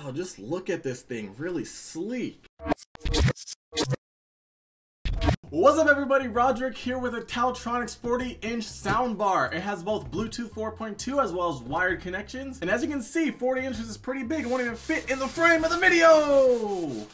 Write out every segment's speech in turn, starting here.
Wow, just look at this thing, really sleek. What's up everybody, Rodrick here with a TaoTronics 40-inch soundbar. It has both Bluetooth 4.2 as well as wired connections. And as you can see, 40 inches is pretty big. It won't even fit in the frame of the video.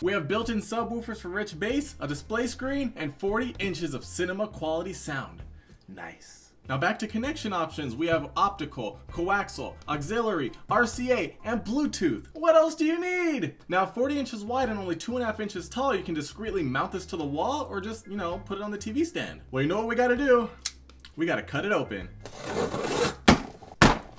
We have built-in subwoofers for rich bass, a display screen, and 40 inches of cinema quality sound. Nice. Now back to connection options, we have optical, coaxial, auxiliary, RCA, and Bluetooth. What else do you need? Now 40 inches wide and only 2.5 inches tall, you can discreetly mount this to the wall or just, put it on the TV stand. Well, you know what we gotta do? We gotta cut it open.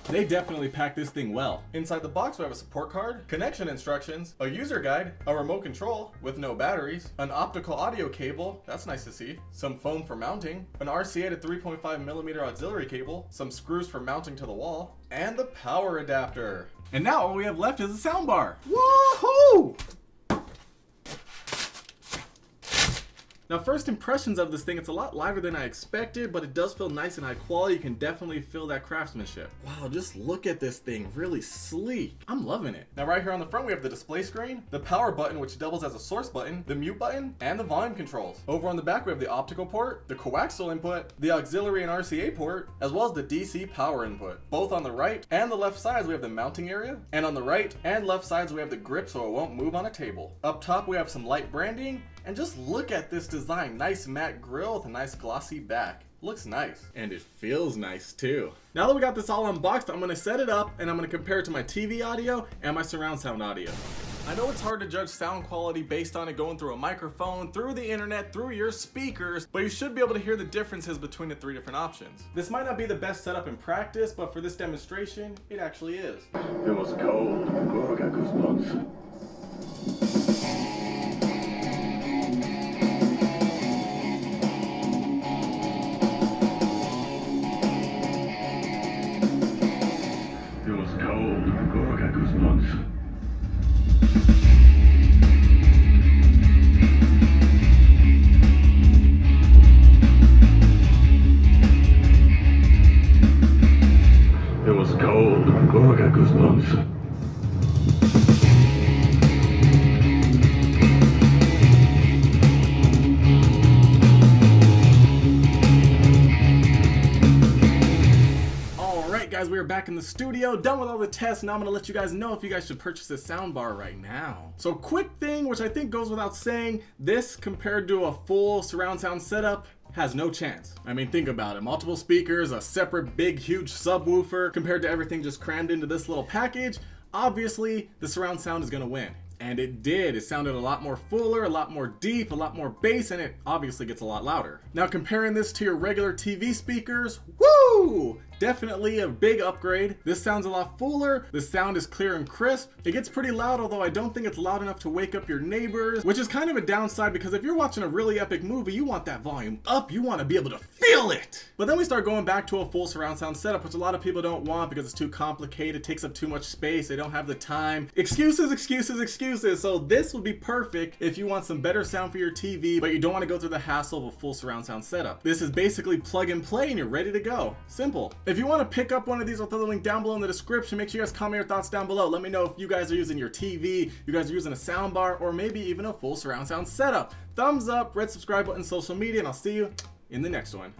They definitely packed this thing well. Inside the box we have a support card, connection instructions, a user guide, a remote control with no batteries, an optical audio cable, that's nice to see, some foam for mounting, an RCA to 3.5mm auxiliary cable, some screws for mounting to the wall, and the power adapter. And now all we have left is a soundbar. Woohoo! Now first impressions of this thing, it's a lot lighter than I expected, but it does feel nice and high quality. You can definitely feel that craftsmanship. Wow, just look at this thing, really sleek. I'm loving it. Now right here on the front we have the display screen, the power button which doubles as a source button, the mute button, and the volume controls. Over on the back we have the optical port, the coaxial input, the auxiliary and RCA port, as well as the DC power input. Both on the right and the left sides we have the mounting area, and on the right and left sides we have the grip so it won't move on a table. Up top we have some light branding, and just look at this design. Nice matte grille with a nice glossy back. Looks nice. And it feels nice too. Now that we got this all unboxed, I'm gonna set it up and I'm gonna compare it to my TV audio and my surround sound audio. I know it's hard to judge sound quality based on it going through a microphone, through the internet, through your speakers, but you should be able to hear the differences between the three different options. This might not be the best setup in practice, but for this demonstration, it actually is. It was cold. Oh, I got goosebumps. It was cold. Oh, I got goosebumps. Guys, we are back in the studio, done with all the tests. Now I'm gonna let you guys know if you guys should purchase this soundbar right now. So quick thing, which I think goes without saying, this compared to a full surround sound setup has no chance. I mean, think about it. Multiple speakers, a separate big huge subwoofer compared to everything just crammed into this little package. Obviously, the surround sound is gonna win. And it did. It sounded a lot more fuller, a lot more deep, a lot more bass, and it obviously gets a lot louder. Now comparing this to your regular TV speakers, woo! Definitely a big upgrade. This sounds a lot fuller. The sound is clear and crisp. It gets pretty loud, although I don't think it's loud enough to wake up your neighbors, which is kind of a downside because if you're watching a really epic movie, you want that volume up. You want to be able to feel it. But then we start going back to a full surround sound setup, which a lot of people don't want because it's too complicated. It takes up too much space. They don't have the time. Excuses, excuses, excuses. So this would be perfect if you want some better sound for your TV, but you don't want to go through the hassle of a full surround sound setup. This is basically plug and play and you're ready to go. Simple. If you want to pick up one of these, I'll throw the link down below in the description. Make sure you guys comment your thoughts down below. Let me know if you guys are using your TV, you guys are using a soundbar, or maybe even a full surround sound setup. Thumbs up, red subscribe button, social media, and I'll see you in the next one.